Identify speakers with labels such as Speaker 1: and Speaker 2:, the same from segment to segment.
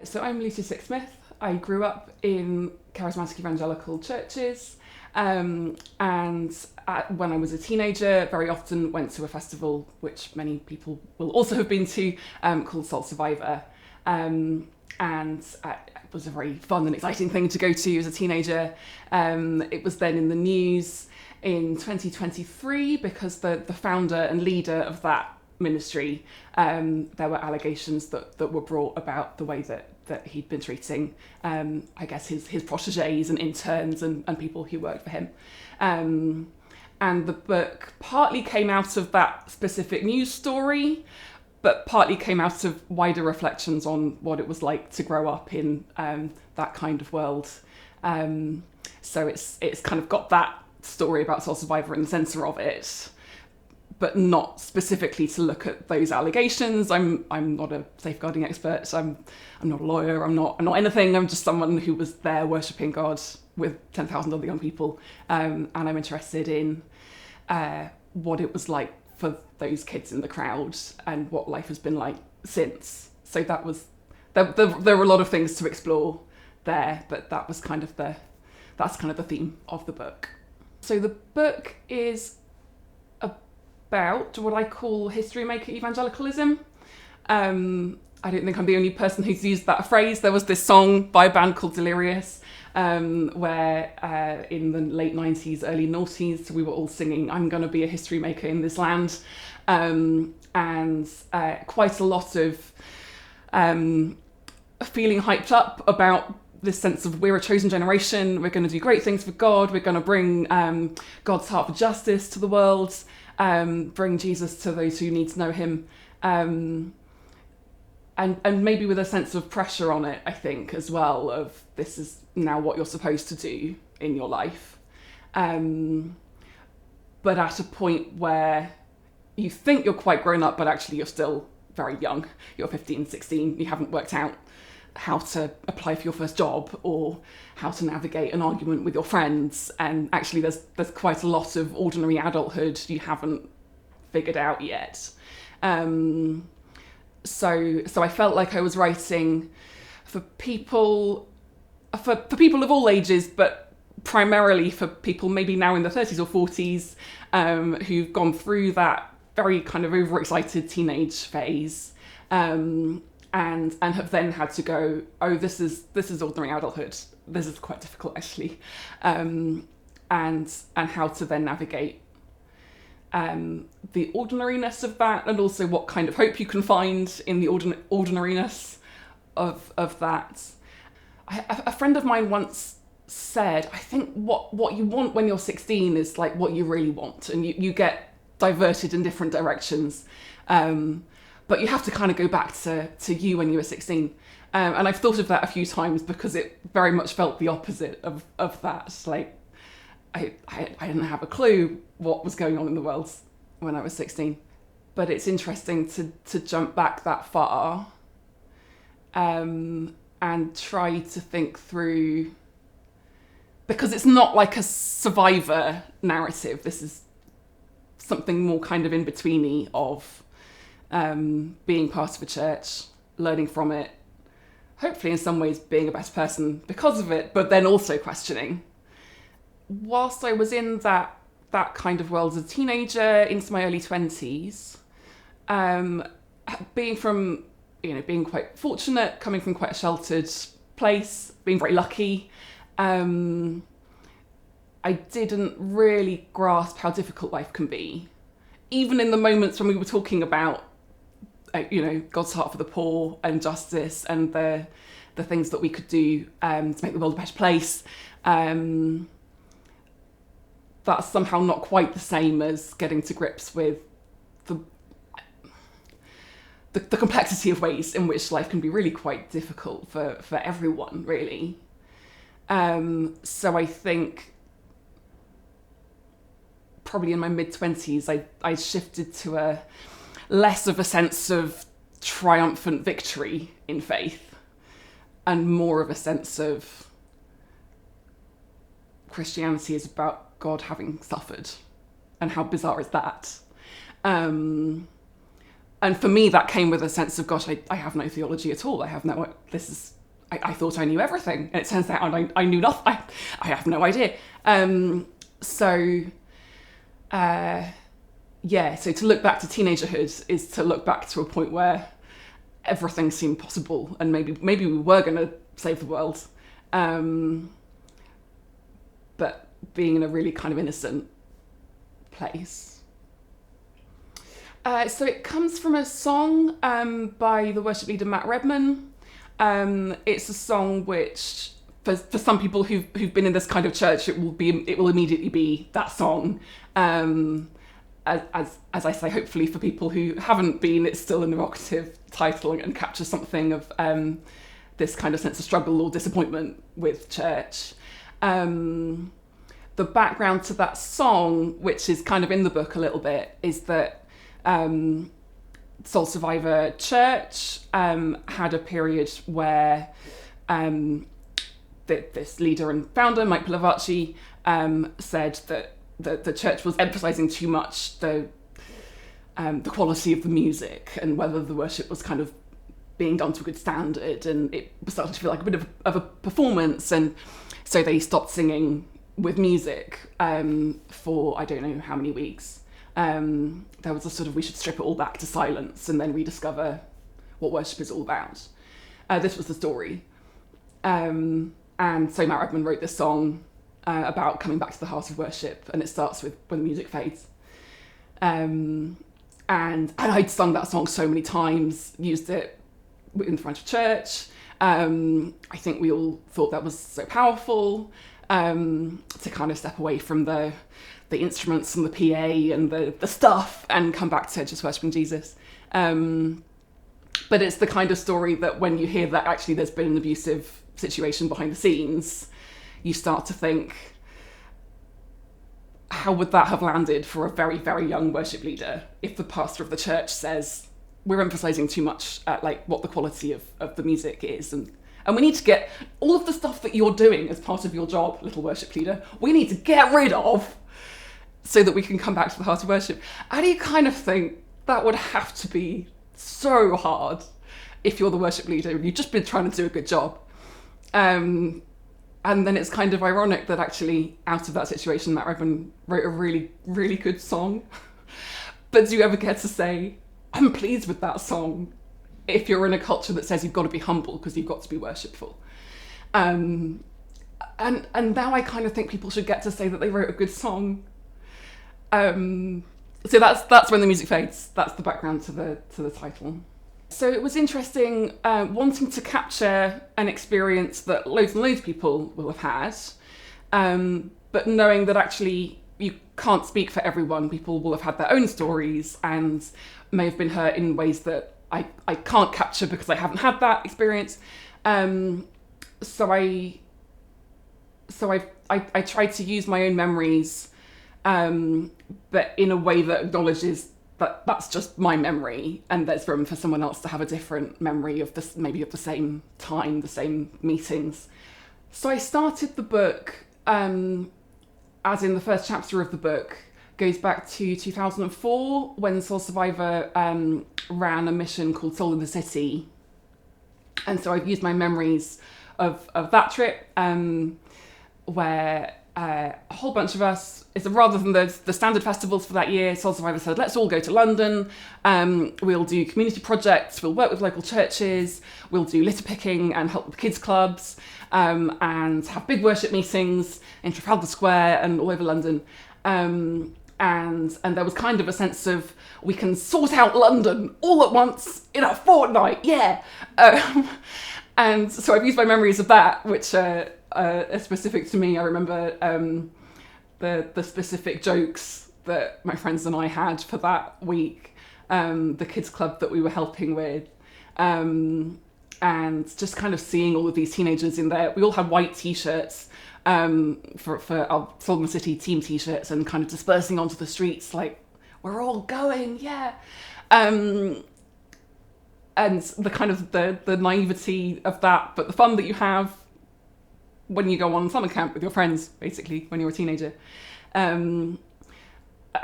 Speaker 1: So I'm Lucy Sixsmith. I grew up in charismatic evangelical churches, when I was a teenager, very often went to a festival which many people will also have been to, called Soul Survivor. It was a very fun and exciting thing to go to as a teenager. It was then in the news in 2023 because the founder and leader of that ministry, there were allegations that were brought about the way that he'd been treating, I guess, his protégés and interns and people who worked for him. And the book partly came out of that specific news story, but partly came out of wider reflections on what it was like to grow up in that kind of world. So it's kind of got that story about Soul Survivor in the centre of it, but not specifically to look at those allegations. I'm not a safeguarding expert. I'm not a lawyer. I'm not anything. I'm just someone who was there worshipping God with 10,000 other young people, and I'm interested in what it was like for those kids in the crowd and what life has been like since. So that was there were a lot of things to explore there, but that's kind of the theme of the book. So the book is about what I call history maker evangelicalism. I don't think I'm the only person who's used that phrase. There was this song by a band called Delirious, where in the late 90s, early noughties, we were all singing, "I'm going to be a history maker in this land." Quite a lot of feeling hyped up about this sense of we're a chosen generation, we're going to do great things for God, we're going to bring God's heart for justice to the world, bring Jesus to those who need to know him, and maybe with a sense of pressure on it, I think, as well, of this is now what you're supposed to do in your life. But at a point where you think you're quite grown up, but actually you're still very young. You're 15, 16, you haven't worked out how to apply for your first job or how to navigate an argument with your friends, and actually there's quite a lot of ordinary adulthood you haven't figured out yet. So I felt like I was writing for people of all ages, but primarily for people maybe now in their 30s or 40s, who've gone through that very kind of overexcited teenage phase, and have then had to go, oh, this is ordinary adulthood. This is quite difficult, actually, and how to then navigate the ordinariness of that, and also what kind of hope you can find in the ordinariness of that. A friend of mine once said, I think what you want when you're 16 is like what you really want, and you get diverted in different directions. But you have to kind of go back to you when you were 16. And I've thought of that a few times because it very much felt the opposite of that. Like, I didn't have a clue what was going on in the world when I was 16. But it's interesting to jump back that far, and try to think through, because it's not like a survivor narrative. This is something more kind of in-betweeny of being part of a church, learning from it, hopefully in some ways being a better person because of it, but then also questioning. Whilst I was in that kind of world as a teenager into my early 20s, being quite fortunate, coming from quite a sheltered place, being very lucky, I didn't really grasp how difficult life can be. Even in the moments when we were talking about God's heart for the poor and justice and the things that we could do to make the world a better place, that's somehow not quite the same as getting to grips with the complexity of ways in which life can be really quite difficult for everyone, really. So I think probably in my mid-20s, I shifted to a less of a sense of triumphant victory in faith and more of a sense of Christianity is about God having suffered, and how bizarre is that? And for me, that came with a sense of, gosh, I have no theology at all. I have no, I thought I knew everything. And it turns out I knew nothing. I have no idea. So to look back to teenagerhood is to look back to a point where everything seemed possible, and maybe we were going to save the world. But being in a really kind of innocent place. So it comes from a song by the worship leader Matt Redman. It's a song which, for some people who've been in this kind of church, it will immediately be that song. As I say, hopefully for people who haven't been, it's still an evocative title and captures something of this kind of sense of struggle or disappointment with church. The background to that song, which is kind of in the book a little bit, is that Soul Survivor Church had a period where this leader and founder, Mike Pilavachi, said that the church was emphasising too much the quality of the music and whether the worship was kind of being done to a good standard, and it started to feel like a bit of a performance, and so they stopped singing with music for I don't know how many weeks. There was a sort of, we should strip it all back to silence and then rediscover what worship is all about. This was the story. And so Matt Redman wrote this song about coming back to the heart of worship, and it starts with when the music fades. And I'd sung that song so many times, used it in front of church. I think we all thought that was so powerful, to kind of step away from the instruments and the PA and the stuff and come back to just worshipping Jesus. But it's the kind of story that when you hear that actually there's been an abusive situation behind the scenes, you start to think, how would that have landed for a very, very young worship leader if the pastor of the church says, we're emphasising too much at like what the quality of the music is, and we need to get all of the stuff that you're doing as part of your job, little worship leader, we need to get rid of so that we can come back to the heart of worship. And you kind of think that would have to be so hard if you're the worship leader and you've just been trying to do a good job. And then it's kind of ironic that actually out of that situation, Matt Redman wrote a really, really good song. But do you ever get to say, I'm pleased with that song, if you're in a culture that says you've got to be humble because you've got to be worshipful? And now I kind of think people should get to say that they wrote a good song. So that's when the music fades. That's the background to the title. So it was interesting wanting to capture an experience that loads and loads of people will have had, but knowing that actually you can't speak for everyone. People will have had their own stories and may have been hurt in ways that I can't capture because I haven't had that experience. So I tried to use my own memories, but in a way that acknowledges that that's just my memory, and there's room for someone else to have a different memory of this, maybe of the same time, the same meetings. So I started the book, as in the first chapter of the book goes back to 2004 when Soul Survivor ran a mission called Soul in the City. And so I've used my memories of that trip, where a whole bunch of us, rather than the standard festivals for that year, Soul Survivor said, let's all go to London, we'll do community projects, we'll work with local churches, we'll do litter picking and help with kids clubs, and have big worship meetings in Trafalgar Square and all over London. And there was kind of a sense of, we can sort out London all at once in a fortnight, yeah! And so I've used my memories of that, which are specific to me. I remember the specific jokes that my friends and I had for that week, the kids club that we were helping with, and just kind of seeing all of these teenagers in there. We all had white t-shirts for our Soul in the City team t-shirts, and kind of dispersing onto the streets like, we're all going, yeah. And the kind of the naivety of that, but the fun that you have when you go on summer camp with your friends, basically, when you're a teenager. I'm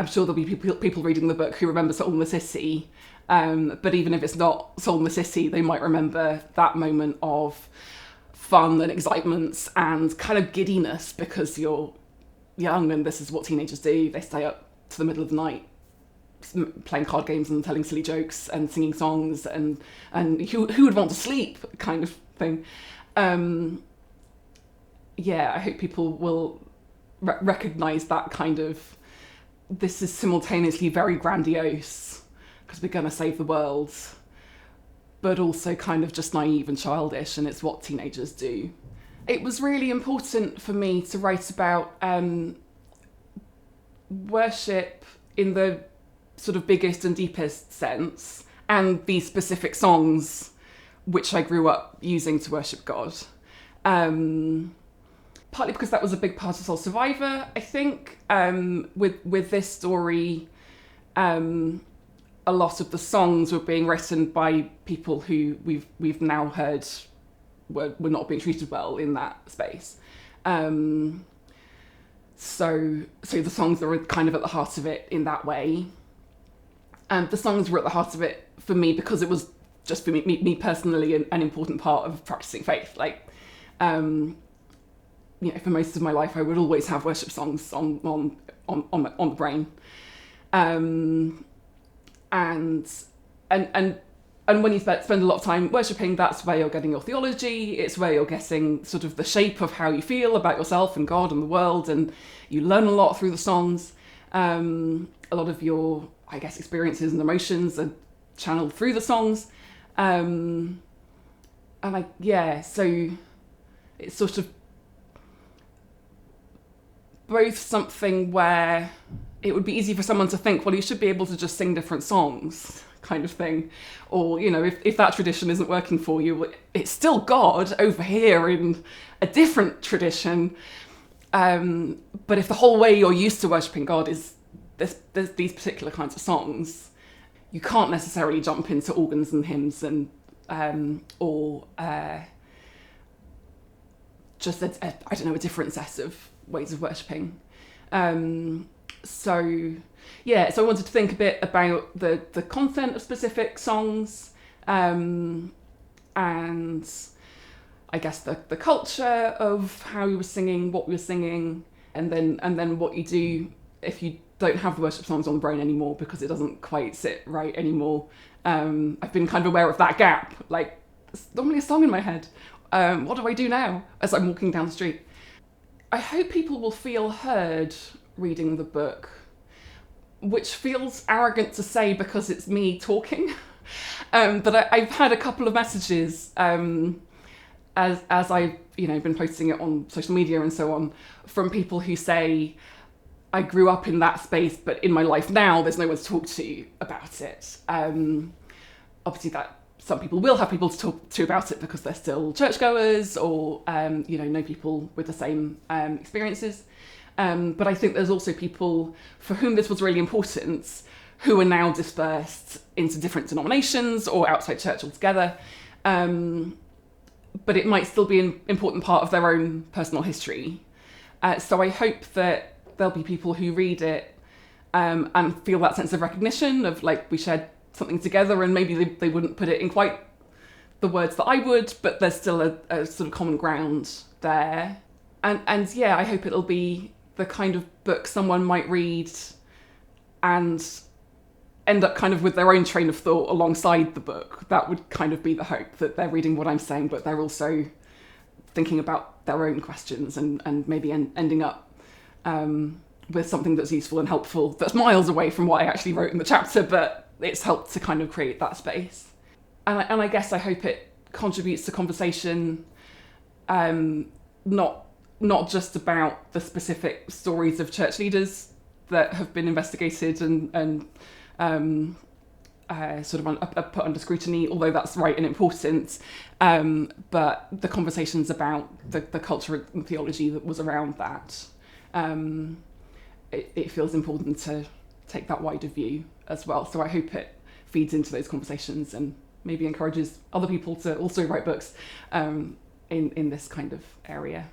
Speaker 1: sure there'll be people reading the book who remember Soul in the City, But even if it's not Soul in the City, they might remember that moment of fun and excitement and kind of giddiness because you're young and this is what teenagers do. They stay up to the middle of the night playing card games and telling silly jokes and singing songs, and who would want to sleep kind of thing. I hope people will recognise that kind of, this is simultaneously very grandiose because we're going to save the world, but also kind of just naive and childish, and it's what teenagers do. It was really important for me to write about worship in the sort of biggest and deepest sense, and these specific songs which I grew up using to worship God. Partly because that was a big part of Soul Survivor, I think. With this story, a lot of the songs were being written by people who we've now heard were not being treated well in that space. So the songs were kind of at the heart of it in that way. And the songs were at the heart of it for me because it was just for me personally an important part of practicing faith. Like, for most of my life, I would always have worship songs on the brain, and when you spend a lot of time worshipping, that's where you're getting your theology. It's where you're getting sort of the shape of how you feel about yourself and God and the world, and you learn a lot through the songs. A lot of your, I guess, experiences and emotions are channeled through the songs, so it's sort of both something where it would be easy for someone to think, well, you should be able to just sing different songs, kind of thing. Or, if that tradition isn't working for you, it's still God over here in a different tradition. But if the whole way you're used to worshipping God is there's these particular kinds of songs, you can't necessarily jump into organs and hymns and just a different set of ways of worshipping. So I wanted to think a bit about the content of specific songs, and I guess the culture of how we were singing, what we were singing, and then what you do if you don't have the worship songs on the brain anymore because it doesn't quite sit right anymore. I've been kind of aware of that gap. Like, there's normally a song in my head. What do I do now as I'm walking down the street? I hope people will feel heard reading the book, which feels arrogant to say because it's me talking. But I've had a couple of messages as I've been posting it on social media and so on, from people who say, I grew up in that space, but in my life now, there's no one to talk to about it. Obviously, that some people will have people to talk to about it because they're still churchgoers or, know people with the same experiences. But I think there's also people for whom this was really important, who are now dispersed into different denominations or outside church altogether. But it might still be an important part of their own personal history. So I hope that there'll be people who read it and feel that sense of recognition of, like, we shared something together, and maybe they wouldn't put it in quite the words that I would, but there's still a sort of common ground there. And I hope it'll be the kind of book someone might read and end up kind of with their own train of thought alongside the book. That would kind of be the hope, that they're reading what I'm saying, but they're also thinking about their own questions and maybe ending up with something that's useful and helpful, that's miles away from what I actually wrote in the chapter, but it's helped to kind of create that space. And I guess I hope it contributes to conversation, not just about the specific stories of church leaders that have been investigated and sort of put under scrutiny, although that's right and important, but the conversations about the culture and theology that was around that. It feels important to take that wider view as well. So I hope it feeds into those conversations and maybe encourages other people to also write books in this kind of area.